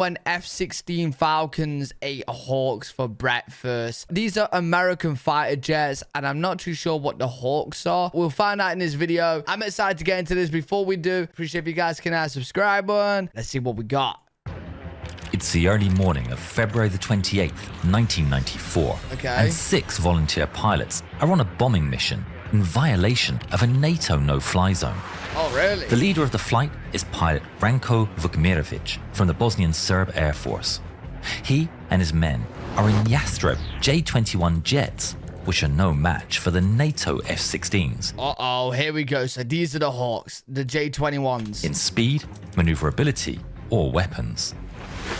When F-16 Falcons, 8 Hawks for Brit first. These are American fighter jets, and I'm not too sure what the Hawks are. We'll find out in this video. I'm excited to get into this. Before we do, appreciate if you guys can hit that subscribe button. Let's see what we got. It's the early morning of February the 28th, 1994. Okay. And 6 volunteer pilots are on a bombing mission in violation of a NATO no-fly zone. Oh, really? The leader of the flight is pilot Ranko Vukmirovic from the Bosnian Serb Air Force. He and his men are in Yastreb J-21 jets, which are no match for the NATO F-16s. Uh-oh, here we go. So these are the Hawks, the J-21s. In speed, maneuverability, or weapons.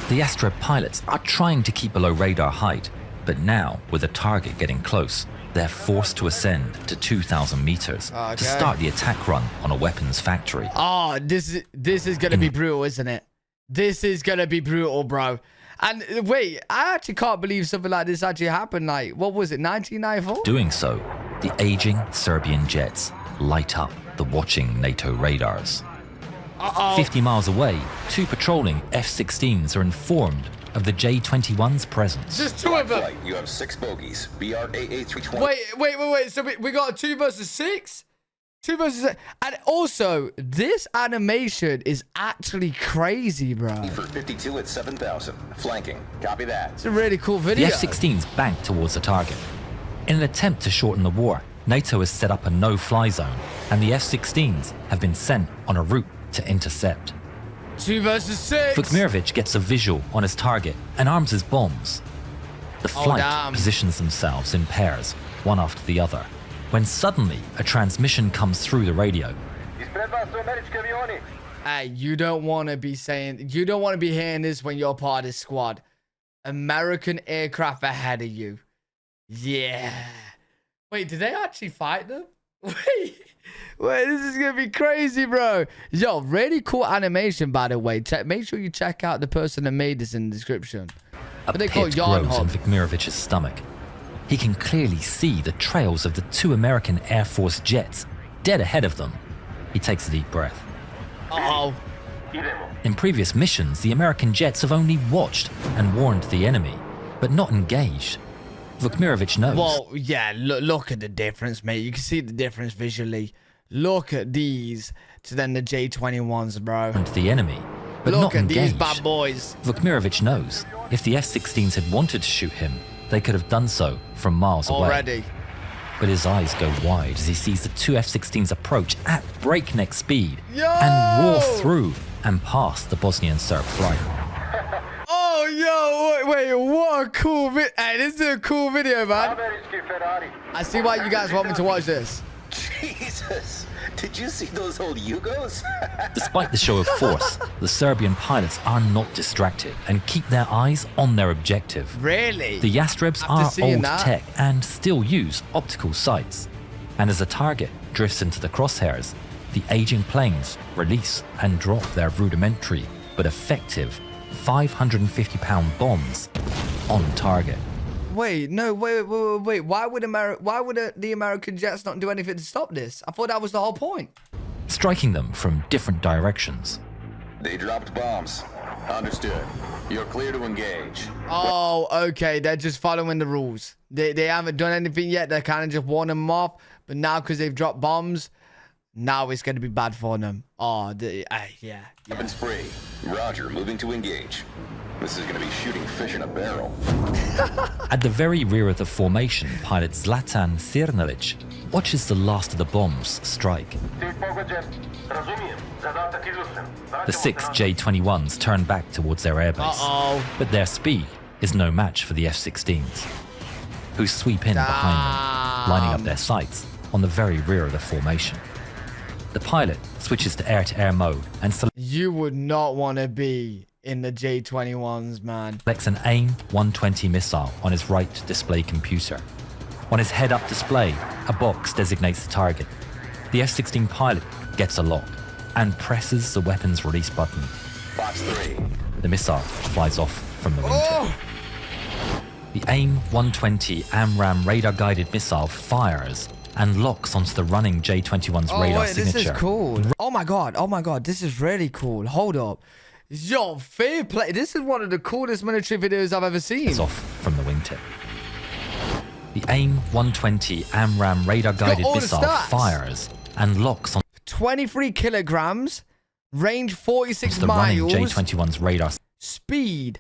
The Yastreb pilots are trying to keep below radar height, but now, with the target getting close, they're forced to ascend to 2,000 meters to start the attack run on a weapons factory. Oh, this is going to be brutal, isn't it? This is going to be brutal, bro. And wait, I actually can't believe something like this actually happened. Like, what was it, 1994? Doing so, the aging Serbian jets light up the watching NATO radars. 50 miles away, 2 patrolling F-16s are informed of the J-21's presence. Just 2 of them. You have 6 bogeys. BRAA 320. Wait. So we got 2 versus 6? 2 versus 6. And also, this animation is actually crazy, bro. For 52 at 7,000. Flanking. Copy that. It's a really cool video. The F-16s bank towards the target. In an attempt to shorten the war, NATO has set up a no-fly zone, and the F-16s have been sent on a route to intercept. 2 versus 6. Vukmirovic gets a visual on his target and arms his bombs. The flight positions themselves in pairs, one after the other, when suddenly a transmission comes through the radio. Hey, you don't want to be hearing this when you're part of this squad. American aircraft ahead of you. Yeah. Wait, did they actually fight them? Wait, this is gonna be crazy, bro. Yo, really cool animation, by the way. Make sure you check out the person that made this in the description. A pit grows in Vukmirovic's stomach. He can clearly see the trails of the 2 American Air Force jets dead ahead of them. He takes a deep breath. Uh-oh. In previous missions, the American jets have only watched and warned the enemy, but not engaged. Vukmirovic knows. Well, yeah, look at the difference, mate. You can see the difference visually. Look at these to then the J-21s, bro. And the enemy, but look not at engaged. These bad boys. Vukmirovic knows if the F-16s had wanted to shoot him, they could have done so from miles away. Already. But his eyes go wide as he sees the 2 F-16s approach at breakneck speed Yo! and roar through and past the Bosnian Serb flight. Oh, yo, wait, what a cool video. Hey, this is a cool video, man. I see why you guys want me to watch this. Jesus, did you see those old Yugos? Despite the show of force, the Serbian pilots are not distracted and keep their eyes on their objective. Really? The Yastrebs are old tech and still use optical sights. And as the target drifts into the crosshairs, the aging planes release and drop their rudimentary but effective 550-pound bombs on target. Wait. Why would the American jets not do anything to stop this? I thought that was the whole point. Striking them from different directions. They dropped bombs. Understood. You're clear to engage. Oh, okay. They're just following the rules. They haven't done anything yet. They're kind of just warning them off. But now, because they've dropped bombs, now it's going to be bad for them. Oh, yeah. Weapons free. Roger, moving to engage. This is going to be shooting fish in a barrel. At the very rear of the formation, pilot Zlatan Sirnalic watches the last of the bombs strike. The 6 J-21s turn back towards their airbase, but their speed is no match for the F-16s, who sweep in behind them, lining up their sights on the very rear of the formation. The pilot switches to air-to-air mode and You would not want to be in the J-21s, man. selects an AIM-120 missile on his right display computer. On his head-up display, a box designates the target. The F-16 pilot gets a lock and presses the weapons release button. Box 3. The missile flies off from the wingtip. The AIM-120 AMRAAM radar-guided missile fires and locks onto the running J-21's radar signature. This is cool. Oh my god, this is really cool. Hold up. Yo, fair play. This is one of the coolest military videos I've ever seen. It's off from the wingtip. The AIM-120 AMRAAM radar-guided missile fires and locks on 23 kilograms, range 46 the miles, running J-21's radar. speed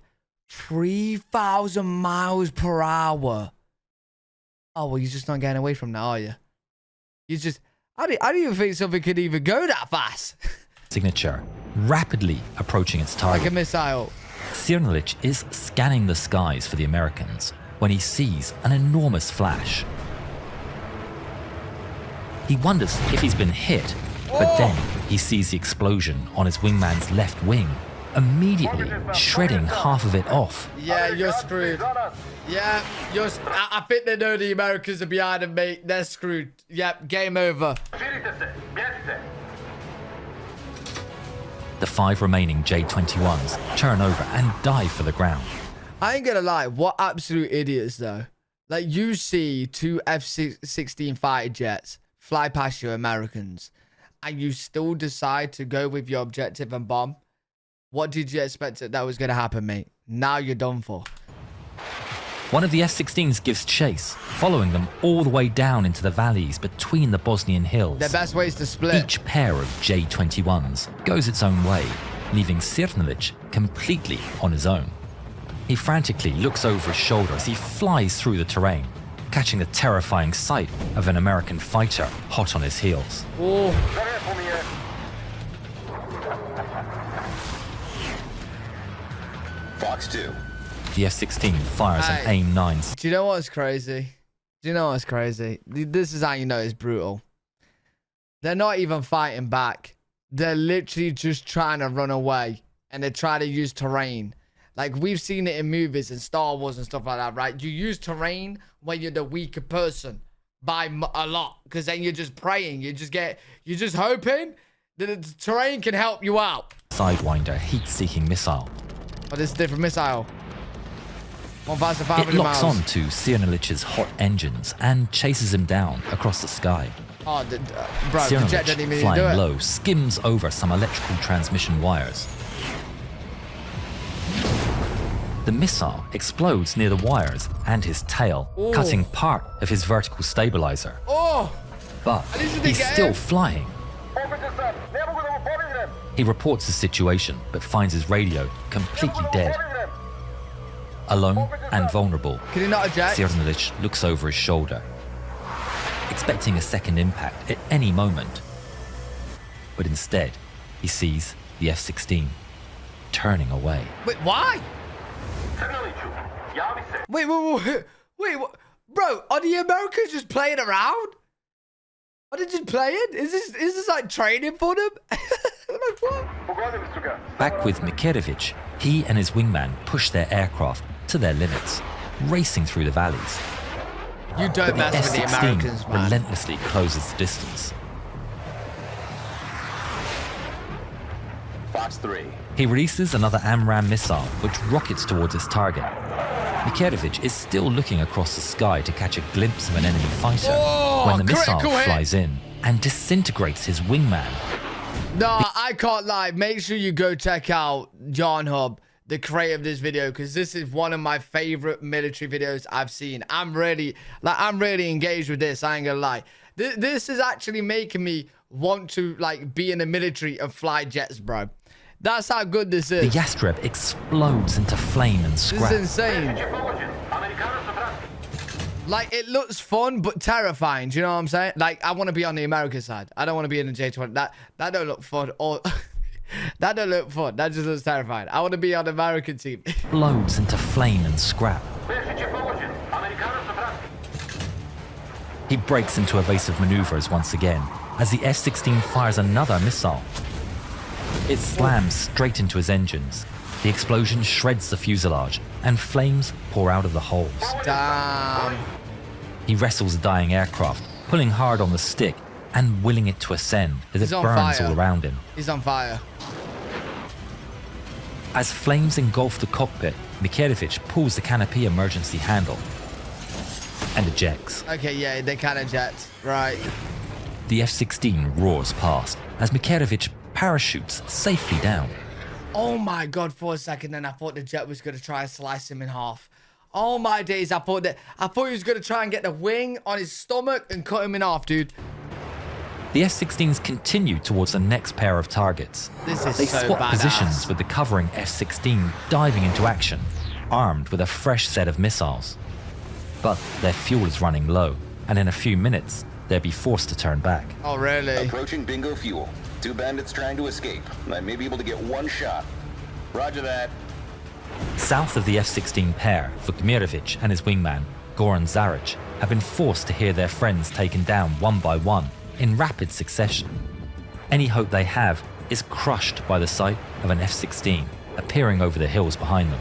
3,000 miles per hour. Oh, well, you're just not getting away from that, are you? You just... I don't even think something could even go that fast. Signature, rapidly approaching its target. Like a missile. Cernalic is scanning the skies for the Americans when he sees an enormous flash. He wonders if he's been hit, but then he sees the explosion on his wingman's left wing, immediately shredding half of it off. Yeah, you're screwed. Yeah, I think they know the Americans are behind them, mate. They're screwed. Yep, game over. The 5 remaining J-21s turn over and dive for the ground. I ain't gonna lie, what absolute idiots though. Like, you see 2 F-16 fighter jets fly past you Americans, and you still decide to go with your objective and bomb. What did you expect that was gonna happen, mate? Now you're done for. One of the F-16s gives chase, following them all the way down into the valleys between the Bosnian hills. The best way is to split. Each pair of J-21s goes its own way, leaving Cernalic completely on his own. He frantically looks over his shoulder as he flies through the terrain, catching the terrifying sight of an American fighter hot on his heels. Oh. Fox 2. The F-16 fires an AIM-9. Do you know what's crazy? This is how you know it's brutal. They're not even fighting back. They're literally just trying to run away, and they try to use terrain. Like, we've seen it in movies and Star Wars and stuff like that, right? You use terrain when you're the weaker person by a lot, because then you're just praying. You're just hoping that the terrain can help you out. Sidewinder heat-seeking missile. Oh, this is a different missile. It locks on to Cernalich's hot engines and chases him down across the sky. Oh, bro, the jet didn't even flying do it. low, skims over some electrical transmission wires. The missile explodes near the wires and his tail, cutting part of his vertical stabilizer. Oh! But he's still flying. He reports the situation, but finds his radio completely dead. Alone and vulnerable, Can he not eject? Cernalic looks over his shoulder, expecting a second impact at any moment. But instead, he sees the F-16 turning away. Wait, why? Wait, what? Bro, are the Americans just playing around? Are they just playing? Is this like training for them? Like, what? Back with Mikerovich, he and his wingman push their aircraft to their limits, racing through the valleys. You don't mess with the Americans, man. Relentlessly closes the distance. Fox 3. He releases another AMRAAM missile, which rockets towards its target. Mikerovich is still looking across the sky to catch a glimpse of an enemy fighter when the missile flies in and disintegrates his wingman. Nah, I can't lie. Make sure you go check out John Hub, the creator of this video, because this is one of my favorite military videos I've seen. I'm really engaged with this. I ain't gonna lie. This is actually making me want to be in the military and fly jets, bro. That's how good this is. The Yastreb explodes into flame and scrap. This is insane. Like, it looks fun, but terrifying. Do you know what I'm saying? Like, I want to be on the American side. I don't want to be in the J-20. That don't look fun. Or that don't look fun. That just looks terrifying. I want to be on the American team. Explodes into flame and scrap. He breaks into evasive maneuvers once again as the F-16 fires another missile. It slams straight into his engines. The explosion shreds the fuselage, and flames pour out of the holes. Damn. He wrestles the dying aircraft, pulling hard on the stick and willing it to ascend as it burns all around him. He's on fire. As flames engulf the cockpit, Mikerovich pulls the canopy emergency handle and ejects. Okay, yeah, they can eject. Right. The F-16 roars past as Mikerovich parachutes safely down. Oh my God, for a second then I thought the jet was going to try and slice him in half. Oh my days, I thought he was going to try and get the wing on his stomach and cut him in half, dude. The F-16s continue towards the next pair of targets. This is They so swap badass. positions with the covering F-16 diving into action, armed with a fresh set of missiles. But their fuel is running low, and in a few minutes, they'll be forced to turn back. Oh, really? Approaching bingo fuel. 2 bandits trying to escape. I may be able to get 1 shot. Roger that. South of the F-16 pair, Vukmirovic and his wingman, Goran Zaric, have been forced to hear their friends taken down one by one in rapid succession. Any hope they have is crushed by the sight of an F-16 appearing over the hills behind them.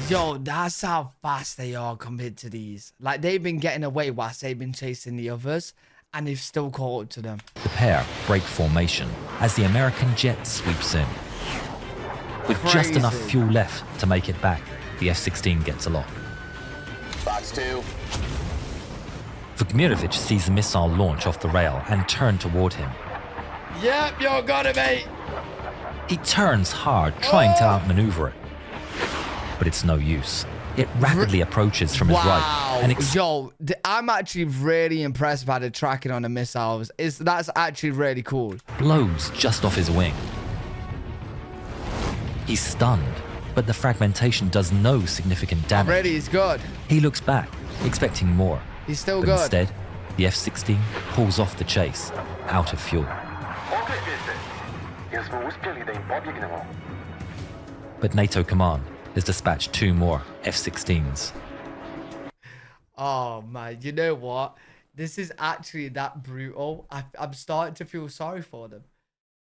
Yo, that's how fast they are compared to these. Like, they've been getting away whilst they've been chasing the others, and they've still caught up to them. The pair break formation as the American jet sweeps in. With just enough Crazy. fuel left to make it back, the F-16 gets aloft. Box 2. Vukmirovic sees the missile launch off the rail and turn toward him. Yep, you got it, mate. He turns hard, trying to outmaneuver it. But it's no use. It rapidly approaches from his right and Yo, I'm actually really impressed by the tracking on the missiles. That's actually really cool. explodes just off his wing. He's stunned, but the fragmentation does no significant damage. Already, he's good. He looks back, expecting more. He's still But good. instead, the F-16 pulls off the chase, out of fuel. But NATO command has dispatched 2 more F-16s. Oh, man. You know what? This is actually that brutal. I'm starting to feel sorry for them.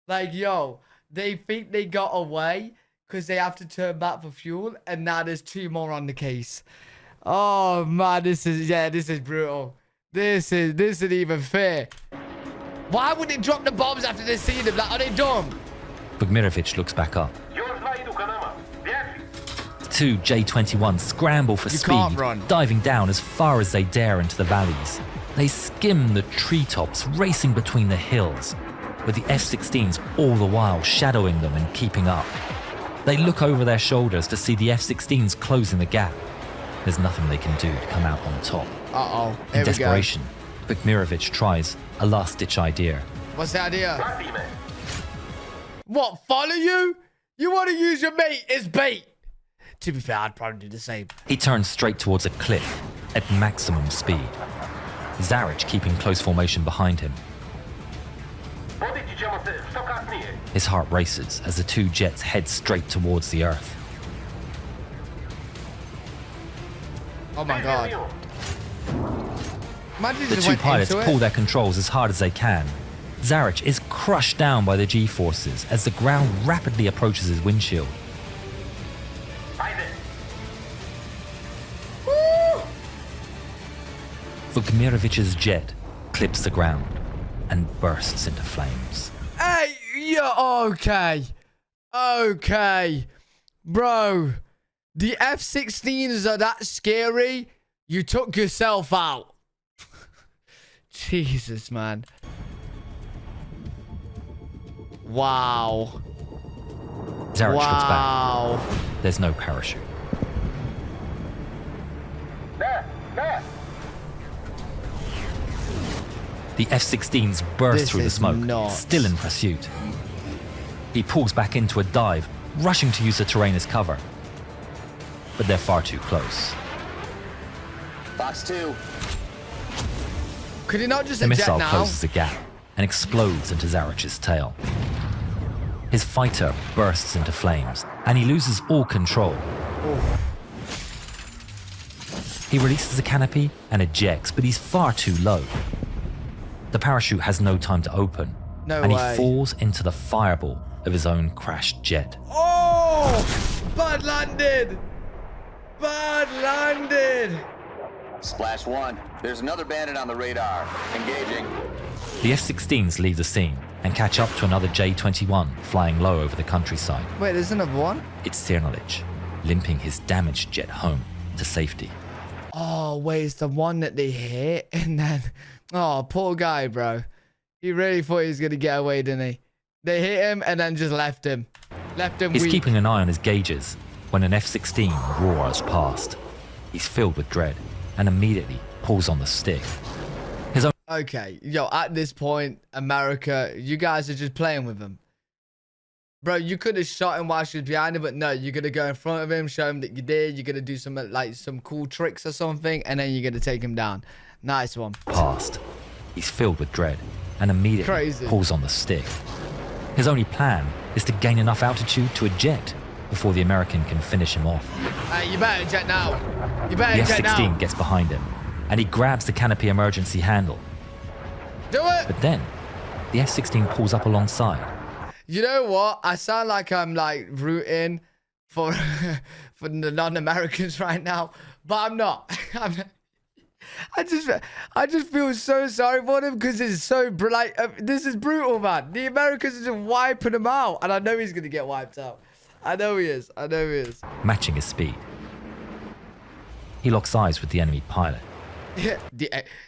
Like, yo, they think they got away because they have to turn back for fuel, and now there's 2 more on the case. Oh, man, this is brutal. This isn't even fair. Why would they drop the bombs after they see them? Like, are they dumb? Vukmirovic looks back up. The 2 J-21s scramble for You speed, can't run. diving down as far as they dare into the valleys. They skim the treetops, racing between the hills, with the F-16s all the while shadowing them and keeping up. They look over their shoulders to see the F-16s closing the gap. There's nothing they can do to come out on top. Uh-oh. In Here we go. desperation, Vukmirovic tries a last-ditch idea. What's the idea? What, follow you? You want to use your mate as bait? To be fair, I'd probably do the same. He turns straight towards a cliff at maximum speed. Zaric keeping close formation behind him. His heart races as the 2 jets head straight towards the earth. Oh my god. Imagine The just 2 went pilots into pull it. their controls as hard as they can. Zaric is crushed down by the G-forces as the ground rapidly approaches his windshield. Vukmirovic's jet clips the ground and bursts into flames. Hey, yeah, okay. Okay. Bro, the F-16s are that scary, you took yourself out. Jesus, man. Wow. Zaric looks back. Wow. There's no parachute. The F-16s burst This through the is smoke, nuts. still in pursuit. He pulls back into a dive, rushing to use the terrain as cover. But they're far too close. Box 2. Could he not just The eject missile now? closes a gap and explodes into Zaric's tail. His fighter bursts into flames, and he loses all control. He releases the canopy and ejects, but he's far too low. The parachute has no time to open, No and way. he falls into the fireball of his own crashed jet. Oh! Bad landed! Bad landed! Splash 1. There's another bandit on the radar. Engaging. The F-16s leave the scene and catch up to another J-21 flying low over the countryside. Wait, there's another one? It's Cernalic, limping his damaged jet home to safety. Oh, wait, it's the one that they hit, and then... Oh, poor guy, bro. He really thought he was going to get away, didn't he? They hit him and then just left him. He's weak. keeping an eye on his gauges when an F-16 roars past. He's filled with dread and immediately pulls on the stick. Okay, yo, at this point, America, you guys are just playing with him. Bro, you could have shot him while she was behind him, but no, you're going to go in front of him, show him that you did. You're going to do some cool tricks or something, and then you're going to take him down. Nice one. Past. He's filled with dread and immediately pulls on the stick. His only plan is to gain enough altitude to eject before the American can finish him off. Hey, you better eject now. You better The eject now. F-16 gets behind him, and he grabs the canopy emergency handle. Do it! But then, the F-16 pulls up alongside. You know what? I sound like I'm like rooting for for the non-Americans right now, but I'm not. I just feel so sorry for them because it's so this is brutal, man. The Americans are just wiping him out, and I know he's gonna get wiped out. I know he is. Matching his speed, he locks eyes with the enemy pilot.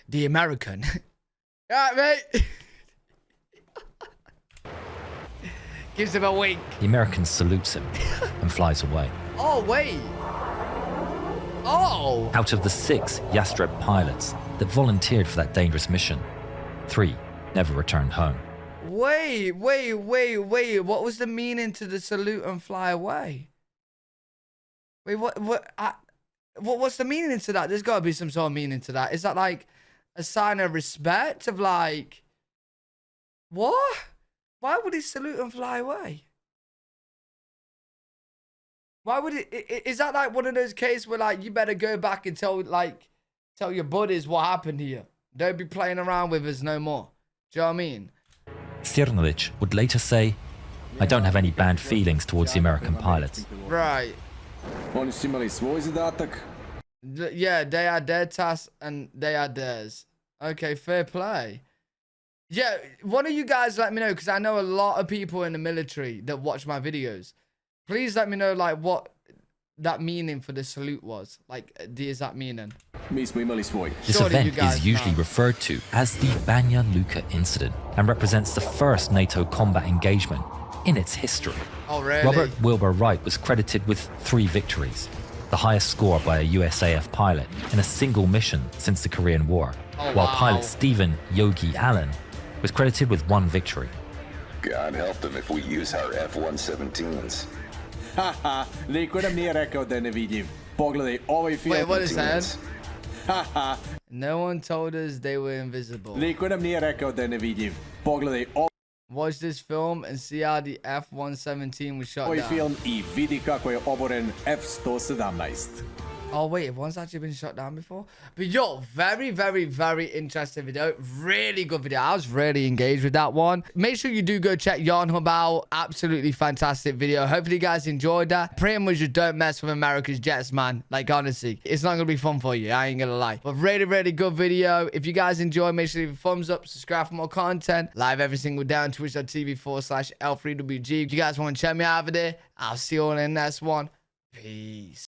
The American. All right, mate. Gives him a wink. The American salutes him and flies away. Oh, wait. Oh. Out of the 6 Yastreb pilots that volunteered for that dangerous mission, 3 never returned home. Wait. What was the meaning to the salute and fly away? Wait, what's the meaning to that? There's got to be some sort of meaning to that. Is that like a sign of respect of like, what? Why would he salute and fly away? Why would it? Is that like one of those cases where like you better go back and tell your buddies what happened here? Don't be playing around with us no more. Do you know what I mean? Sirnolich would later say, "I don't have any bad feelings towards the American pilots." Right. Oni su imali svoj zadatak. Yeah, they had their tasks and they had theirs. Okay, fair play. Yeah, one of you guys let me know, because I know a lot of people in the military that watch my videos. Please let me know like what that meaning for the salute was. Like, the exact meaning. Mi smo imali svoj. This event is usually referred to as the Banja Luka incident and represents the first NATO combat engagement in its history. Oh, really? Robert Wilbur Wright was credited with 3 victories, the highest score by a USAF pilot in a single mission since the Korean War, while pilot Stephen Yogi Allen was credited with 1 victory. God help them if we use our F-117s. Haha, niko nam nije rekao da je nevidljiv. Pogledaj ovaj film. Wait, what is that? Haha. No one told us they were invisible. Niko nam nije rekao da je nevidljiv. Pogledaj watch this film and see how the F-117 was shot down. film I vidi kako je oboren F-117. Oh, wait, one's actually been shot down before? But yo, very interesting video. Really good video. I was really engaged with that one. Make sure you do go check Yarn Hub out. Absolutely fantastic video. Hopefully you guys enjoyed that. Pretty much just don't mess with America's jets, man. Like, honestly, it's not going to be fun for you. I ain't going to lie. But really good video. If you guys enjoy, make sure you leave a thumbs up, subscribe for more content. Live every single day on twitch.tv/L3WG. If you guys want to check me out over there, I'll see you all in the next one. Peace.